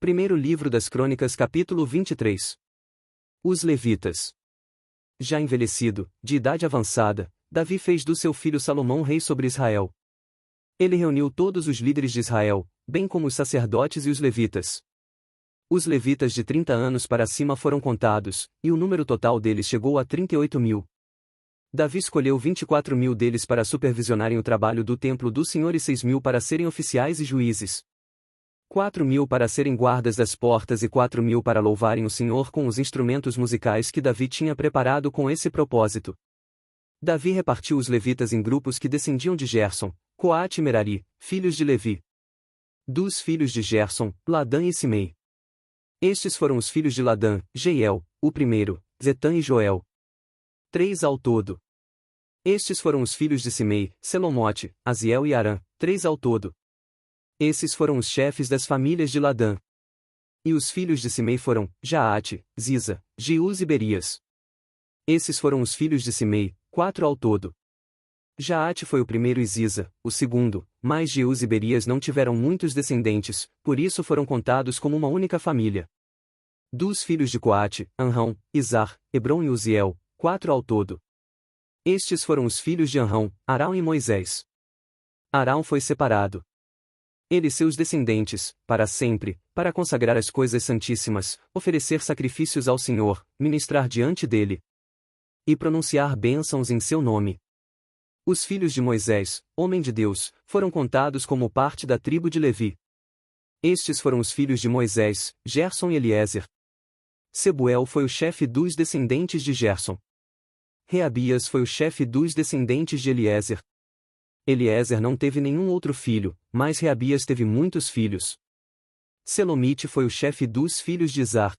Primeiro livro das Crônicas, capítulo 23. Os Levitas. Já envelhecido, de idade avançada, Davi fez do seu filho Salomão rei sobre Israel. Ele reuniu todos os líderes de Israel, bem como os sacerdotes e os levitas. Os levitas de 30 anos para cima foram contados, e o número total deles chegou a 38.000. Davi escolheu 24.000 deles para supervisionarem o trabalho do templo do Senhor e 6.000 para serem oficiais e juízes. 4.000 para serem guardas das portas e 4.000 para louvarem o Senhor com os instrumentos musicais que Davi tinha preparado com esse propósito. Davi repartiu os levitas em grupos que descendiam de Gerson, Coate e Merari, filhos de Levi. Dos filhos de Gerson, Ladã e Simei. Estes foram os filhos de Ladã, Jeiel, o primeiro, Zetã e Joel. 3 ao todo. Estes foram os filhos de Simei, Selomote, Aziel e Arã, 3 ao todo. Esses foram os chefes das famílias de Ladã. E os filhos de Simei foram, Jaate, Ziza, Jeús e Berias. Esses foram os filhos de Simei, 4 ao todo. Jaate foi o primeiro e Ziza, o segundo, mas Jeús e Berias não tiveram muitos descendentes, por isso foram contados como uma única família. Dos filhos de Coate, Anrão, Izar, Hebron e Uziel, 4 ao todo. Estes foram os filhos de Anrão, Arão e Moisés. Arão foi separado. Ele e seus descendentes, para sempre, para consagrar as coisas santíssimas, oferecer sacrifícios ao Senhor, ministrar diante dele e pronunciar bênçãos em seu nome. Os filhos de Moisés, homem de Deus, foram contados como parte da tribo de Levi. Estes foram os filhos de Moisés, Gerson e Eliezer. Sebuel foi o chefe dos descendentes de Gerson. Reabias foi o chefe dos descendentes de Eliezer. Eliezer não teve nenhum outro filho, mas Reabias teve muitos filhos. Selomite foi o chefe dos filhos de Izar.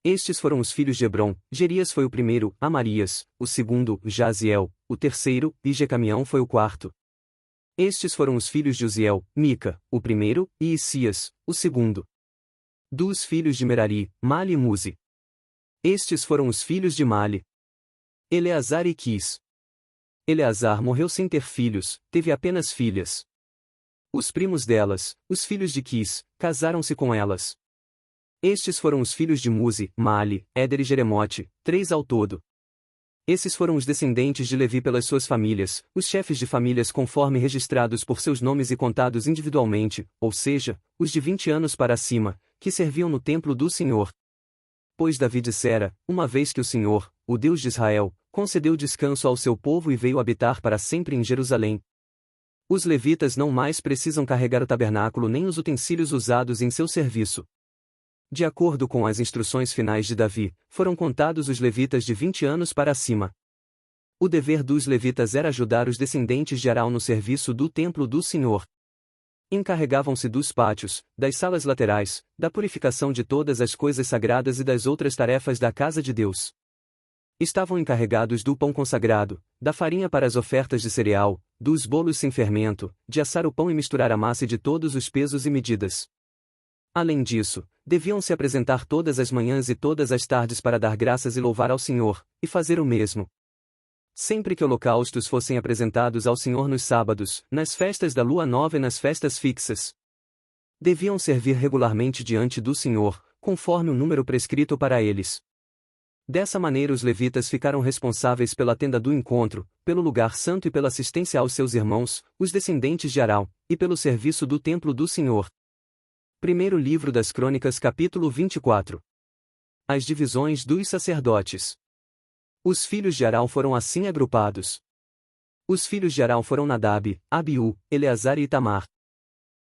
Estes foram os filhos de Hebron, Jerias foi o primeiro, Amarias, o segundo, Jaziel, o terceiro, e Jecamião foi o quarto. Estes foram os filhos de Uziel, Mica, o primeiro, e Isias, o segundo. Dos filhos de Merari, Mali e Muzi. Estes foram os filhos de Mali. Eleazar e Quis. Eleazar morreu sem ter filhos, teve apenas filhas. Os primos delas, os filhos de Quis, casaram-se com elas. Estes foram os filhos de Muzi, Mali, Éder e Jeremote, 3 ao todo. Esses foram os descendentes de Levi pelas suas famílias, os chefes de famílias conforme registrados por seus nomes e contados individualmente, ou seja, os de 20 anos para cima, que serviam no templo do Senhor. Pois Davi dissera, uma vez que o Senhor, o Deus de Israel, concedeu descanso ao seu povo e veio habitar para sempre em Jerusalém. Os levitas não mais precisam carregar o tabernáculo nem os utensílios usados em seu serviço. De acordo com as instruções finais de Davi, foram contados os levitas de 20 anos para cima. O dever dos levitas era ajudar os descendentes de Arão no serviço do templo do Senhor. Encarregavam-se dos pátios, das salas laterais, da purificação de todas as coisas sagradas e das outras tarefas da casa de Deus. Estavam encarregados do pão consagrado, da farinha para as ofertas de cereal, dos bolos sem fermento, de assar o pão e misturar a massa e de todos os pesos e medidas. Além disso, deviam se apresentar todas as manhãs e todas as tardes para dar graças e louvar ao Senhor, e fazer o mesmo sempre que holocaustos fossem apresentados ao Senhor nos sábados, nas festas da lua nova e nas festas fixas. Deviam servir regularmente diante do Senhor, conforme o número prescrito para eles. Dessa maneira os levitas ficaram responsáveis pela tenda do encontro, pelo lugar santo e pela assistência aos seus irmãos, os descendentes de Arão, e pelo serviço do templo do Senhor. Primeiro livro das Crônicas, capítulo 24. As divisões dos sacerdotes. Os filhos de Arão foram assim agrupados. Os filhos de Arão foram Nadab, Abiú, Eleazar e Itamar.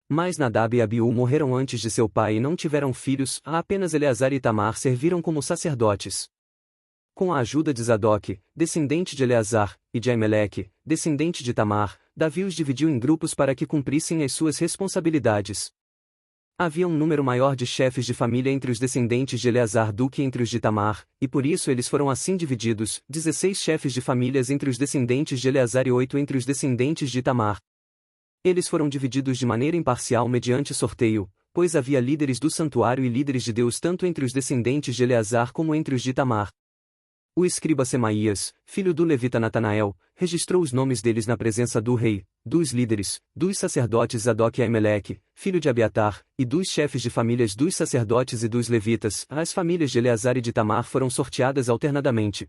Mas Nadab e Abiú morreram antes de seu pai e não tiveram filhos, apenas Eleazar e Itamar serviram como sacerdotes. Com a ajuda de Zadok, descendente de Eleazar, e de Aimeleque, descendente de Itamar, Davi os dividiu em grupos para que cumprissem as suas responsabilidades. Havia um número maior de chefes de família entre os descendentes de Eleazar do que entre os de Itamar, e por isso eles foram assim divididos, 16 chefes de famílias entre os descendentes de Eleazar e 8 entre os descendentes de Itamar. Eles foram divididos de maneira imparcial mediante sorteio, pois havia líderes do santuário e líderes de Deus tanto entre os descendentes de Eleazar como entre os de Itamar. O escriba Semaías, filho do levita Natanael, registrou os nomes deles na presença do rei, dos líderes, dos sacerdotes Zadok e Aimeleque, filho de Abiatar, e dos chefes de famílias dos sacerdotes e dos levitas. As famílias de Eleazar e de Tamar foram sorteadas alternadamente.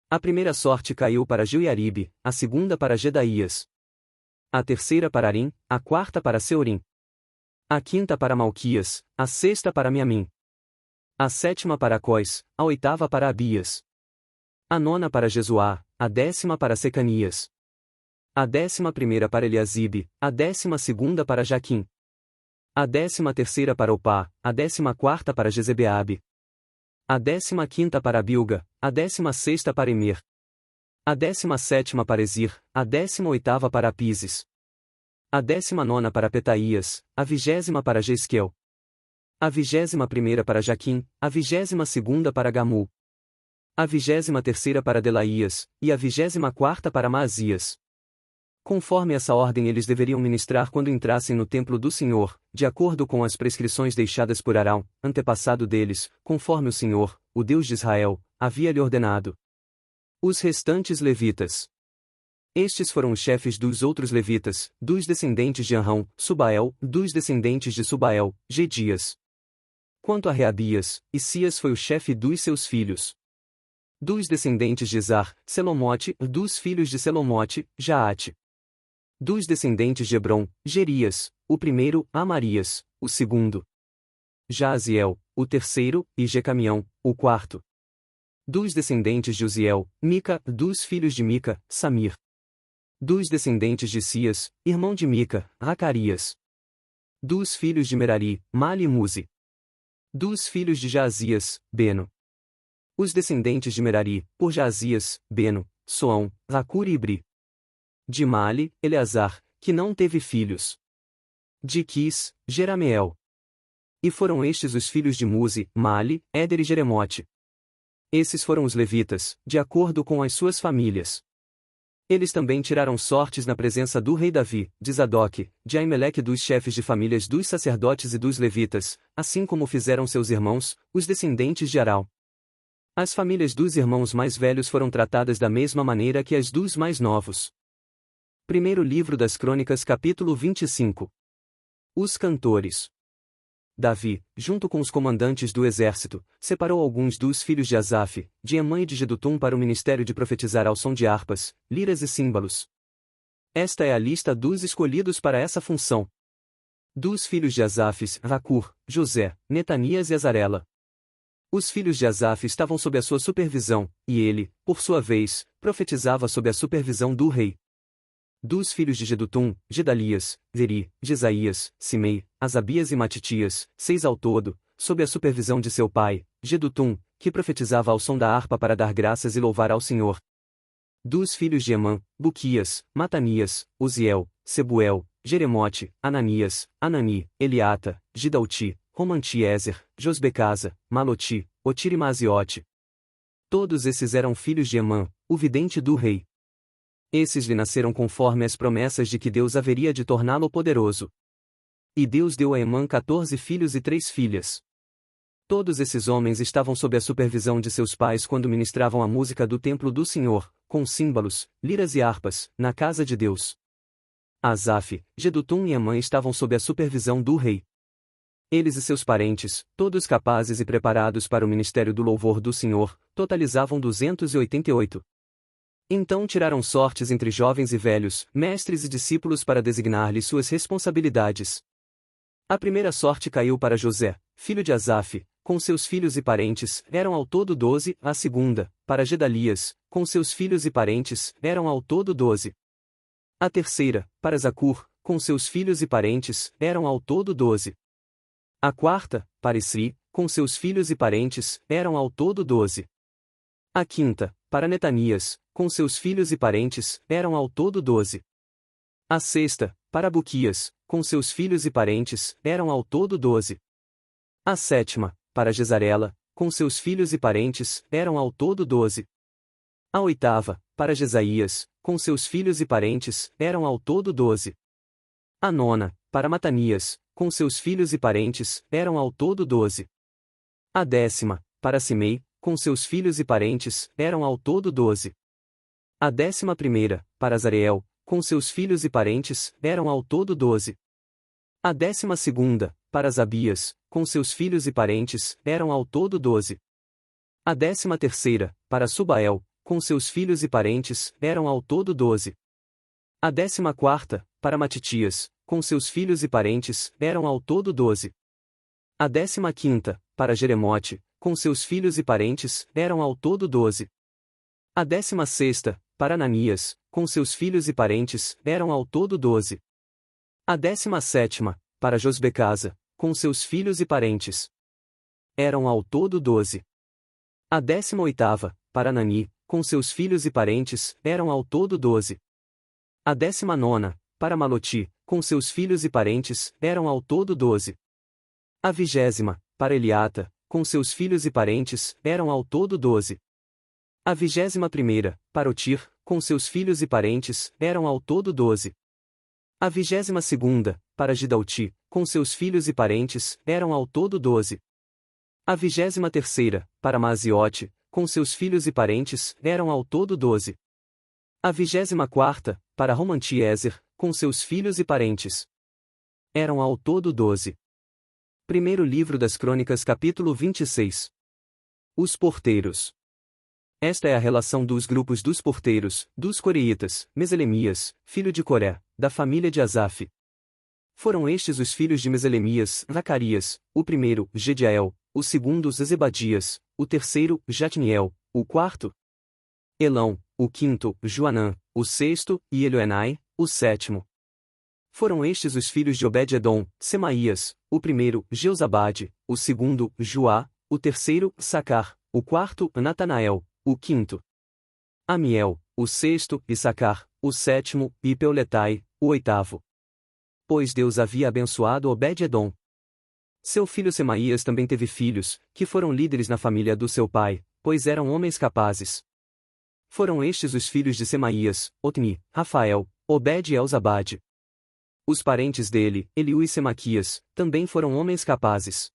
A primeira sorte caiu para Joiaribe, a segunda para Jedaías, a terceira para Arim, a quarta para Seorim, a quinta para Malquias, a sexta para Miamim, a sétima para Cós, a oitava para Abias, a nona para Jesuá, a décima para Secanias, a 11ª para Eliasibe, a 12ª para Jaquim, a 13ª para Opá, a 14ª para Jezebeabe, a 15ª para Bilga, a 16ª para Emer, a 17ª para Ezir, a 18ª para Apises, a 19ª para Petaías, a 20ª para Jesquel, a 21ª para Jaquim, a 22ª para Gamul, a 23ª para Delaías, e a 24ª para Maasias. Conforme essa ordem eles deveriam ministrar quando entrassem no templo do Senhor, de acordo com as prescrições deixadas por Arão, antepassado deles, conforme o Senhor, o Deus de Israel, havia lhe ordenado. Os restantes levitas. Estes foram os chefes dos outros levitas, dos descendentes de Arão, Subael, dos descendentes de Subael, Gedias. Quanto a Reabias, Isias foi o chefe dos seus filhos. Dos descendentes de Zar, Selomote, dos filhos de Selomote, Jaate. Dos descendentes de Hebron, Gerias, o primeiro, Amarias, o segundo, Jaaziel, o terceiro, e Jecamião, o quarto. Dos descendentes de Uziel, Mica, dos filhos de Mica, Samir. Dos descendentes de Sias, irmão de Mica, Zacarias. Dos filhos de Merari, Mali e Muzi. Dos filhos de Jaazias, Beno. Os descendentes de Merari, por Jaazias, Beno, Soão, Zacur e Ibri. De Mali, Eleazar, que não teve filhos. De Quis, Jerameel. E foram estes os filhos de Muzi, Mali, Éder e Jeremote. Esses foram os levitas, de acordo com as suas famílias. Eles também tiraram sortes na presença do rei Davi, de Zadok, de Aimeleque, dos chefes de famílias dos sacerdotes e dos levitas, assim como fizeram seus irmãos, os descendentes de Arão. As famílias dos irmãos mais velhos foram tratadas da mesma maneira que as dos mais novos. Primeiro livro das Crônicas, capítulo 25. Os cantores. Davi, junto com os comandantes do exército, separou alguns dos filhos de Asaf, de Emã e de Jedutum para o ministério de profetizar ao som de harpas, liras e símbalos. Esta é a lista dos escolhidos para essa função. Dos filhos de Asaf, Zacur, José, Netanias e Azarela. Os filhos de Asaf estavam sob a sua supervisão, e ele, por sua vez, profetizava sob a supervisão do rei. Dos filhos de Jedutum, Gedalias, Zeri, Jesaías, Simei, Asabias e Matitias, 6 ao todo, sob a supervisão de seu pai, Jedutum, que profetizava ao som da harpa para dar graças e louvar ao Senhor. Dos filhos de Emã, Buquias, Matanias, Uziel, Sebuel, Jeremote, Ananias, Anani, Eliata, Gidalti, Romantiezer, Josbecasa, Maloti, Otir e Maziote. Todos esses eram filhos de Emã, o vidente do rei. Esses lhe nasceram conforme as promessas de que Deus haveria de torná-lo poderoso. E Deus deu a Emã 14 filhos e 3 filhas. Todos esses homens estavam sob a supervisão de seus pais quando ministravam a música do templo do Senhor, com símbalos, liras e harpas, na casa de Deus. Asaf, Jedutum e Emã estavam sob a supervisão do rei. Eles e seus parentes, todos capazes e preparados para o ministério do louvor do Senhor, totalizavam 288. Então tiraram sortes entre jovens e velhos, mestres e discípulos para designar-lhes suas responsabilidades. A primeira sorte caiu para José, filho de Asaf, com seus filhos e parentes, eram ao todo 12, a segunda, para Gedalias, com seus filhos e parentes, eram ao todo 12. A terceira, para Zacur, com seus filhos e parentes, eram ao todo 12. A quarta, para Isri, com seus filhos e parentes, eram ao todo 12. A quinta, para Netanias, com seus filhos e parentes, eram ao todo 12. A sexta, para Buquias, com seus filhos e parentes, eram ao todo 12. A sétima, para Jezarela, com seus filhos e parentes, eram ao todo 12. A oitava, para Jesaías, com seus filhos e parentes, eram ao todo 12. A nona, para Matanias, com seus filhos e parentes, eram ao todo 12. A décima, para Simei, com seus filhos e parentes, eram ao todo 12. A 11ª, para Azareel, com seus filhos e parentes, eram ao todo 12. A 12ª, para Zabias, com seus filhos e parentes, eram ao todo 12. A 13ª, para Subael, com seus filhos e parentes, eram ao todo 12. A 14ª, para Matitias, com seus filhos e parentes, eram ao todo 12. A 15ª, para Jeremote, com seus filhos e parentes, eram ao todo 12. A 16ª, para Ananias, com seus filhos e parentes, eram ao todo 12. A 17ª, para Josbecasa, com seus filhos e parentes, eram ao todo 12. A 18ª, para Anani, com seus filhos e parentes, eram ao todo 12. A 19ª, para Maloti, com seus filhos e parentes, eram ao todo 12. A 20ª, para Eliata, com seus filhos e parentes, eram ao todo 12. A 21ª, para Otir, com seus filhos e parentes, eram ao todo 12. A 22ª, para Gidalti, com seus filhos e parentes, eram ao todo 12. A 23ª, para Maziote, com seus filhos e parentes, eram ao todo 12. A 24ª, para Romantiezer, com seus filhos e parentes, eram ao todo 12. Primeiro livro das Crônicas, capítulo 26. Os porteiros. Esta é a relação dos grupos dos porteiros, dos coreitas, Meselemias, filho de Coré, da família de Asaf. Foram estes os filhos de Meselemias: Zacarias, o primeiro, Gediael, o segundo, Zebadias, o terceiro, Jatniel, o quarto, Elão, o quinto, Joanã, o sexto, e Elioenai, o sétimo. Foram estes os filhos de Obed-edom: Semaías, o primeiro, Jeozabade, o segundo, Joá, o terceiro, Sacar, o quarto, Natanael, o quinto, Amiel, o sexto, Issacar, o sétimo, e Peuletai, o oitavo. Pois Deus havia abençoado Obed-edom. Seu filho Semaías também teve filhos, que foram líderes na família do seu pai, pois eram homens capazes. Foram estes os filhos de Semaías: Otni, Rafael, Obed e Elzabade. Os parentes dele, Eliú e Semaquias, também foram homens capazes.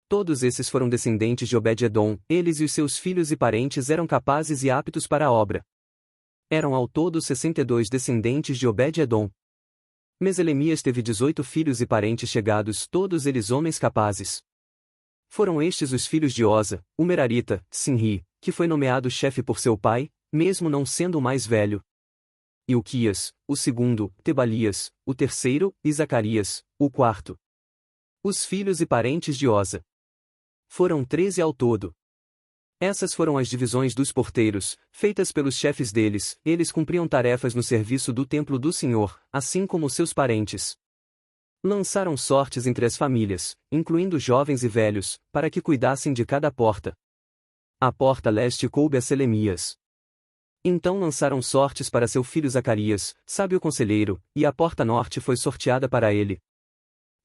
Todos esses foram descendentes de Obed-edom, eles e os seus filhos e parentes eram capazes e aptos para a obra. Eram ao todo 62 descendentes de Obed-edom. Meselemias teve 18 filhos e parentes chegados, todos eles homens capazes. Foram estes os filhos de Oza, o Merarita, Sinri, que foi nomeado chefe por seu pai, mesmo não sendo o mais velho. Ilquias, o segundo, Tebalias, o terceiro, e Zacarias, o quarto. Os filhos e parentes de Oza foram 13 ao todo. Essas foram as divisões dos porteiros, feitas pelos chefes deles. Eles cumpriam tarefas no serviço do templo do Senhor, assim como seus parentes. Lançaram sortes entre as famílias, incluindo jovens e velhos, para que cuidassem de cada porta. A porta leste coube a Selemias. Então lançaram sortes para seu filho Zacarias, sábio conselheiro, e a porta norte foi sorteada para ele.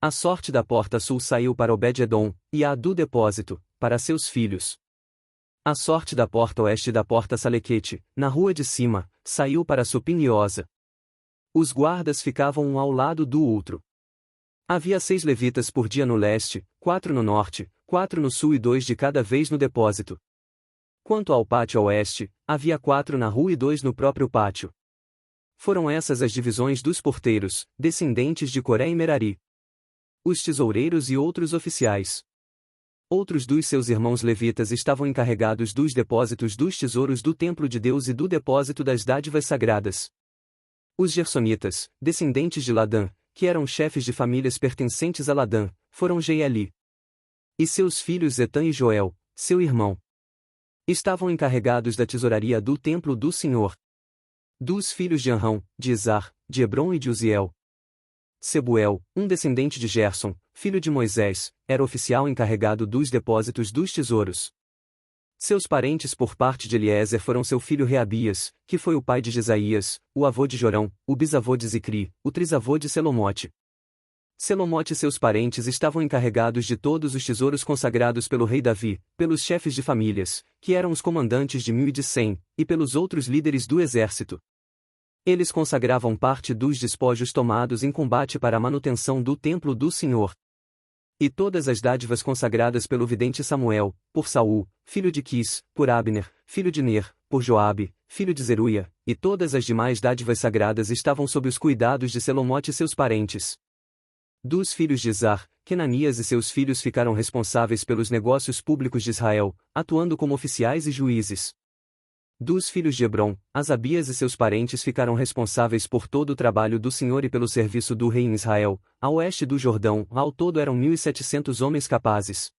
A sorte da porta sul saiu para Obed-edom, e a do depósito, para seus filhos. A sorte da porta oeste da porta Salequete, na rua de cima, saiu para Supim e Oza. Os guardas ficavam um ao lado do outro. Havia 6 levitas por dia no leste, 4 no norte, 4 no sul e 2 de cada vez no depósito. Quanto ao pátio oeste, havia 4 na rua e 2 no próprio pátio. Foram essas as divisões dos porteiros, descendentes de Coré e Merari. Os tesoureiros e outros oficiais. Outros dos seus irmãos levitas estavam encarregados dos depósitos dos tesouros do templo de Deus e do depósito das dádivas sagradas. Os gersonitas, descendentes de Ladã, que eram chefes de famílias pertencentes a Ladã, foram Jeieli e seus filhos Zetã e Joel, seu irmão. Estavam encarregados da tesouraria do templo do Senhor. Dos filhos de Anrão, de Izar, de Hebron e de Uziel, Sebuel, um descendente de Gerson, filho de Moisés, era oficial encarregado dos depósitos dos tesouros. Seus parentes por parte de Eliezer foram seu filho Reabias, que foi o pai de Jesaías, o avô de Jorão, o bisavô de Zicri, o trisavô de Selomote. Selomote e seus parentes estavam encarregados de todos os tesouros consagrados pelo rei Davi, pelos chefes de famílias, que eram os comandantes de 1000 e de 100, e pelos outros líderes do exército. Eles consagravam parte dos despojos tomados em combate para a manutenção do templo do Senhor. E todas as dádivas consagradas pelo vidente Samuel, por Saul, filho de Quis, por Abner, filho de Ner, por Joabe, filho de Zeruia, e todas as demais dádivas sagradas estavam sob os cuidados de Selomote e seus parentes. Dos filhos de Izar, Kenanias e seus filhos ficaram responsáveis pelos negócios públicos de Israel, atuando como oficiais e juízes. Dos filhos de Hebron, Asabias e seus parentes ficaram responsáveis por todo o trabalho do Senhor e pelo serviço do rei em Israel, a oeste do Jordão. Ao todo eram 1.700 homens capazes.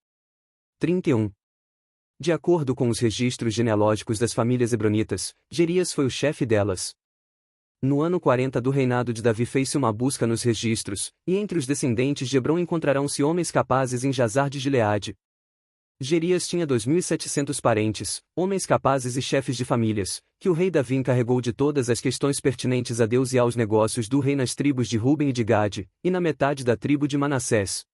31. De acordo com os registros genealógicos das famílias hebronitas, Jerias foi o chefe delas. No ano 40 do reinado de Davi fez-se uma busca nos registros, e entre os descendentes de Hebron encontrarão-se homens capazes em Jazar de Gileade. Jerias tinha 2.700 parentes, homens capazes e chefes de famílias, que o rei Davi encarregou de todas as questões pertinentes a Deus e aos negócios do rei nas tribos de Ruben e de Gade, e na metade da tribo de Manassés.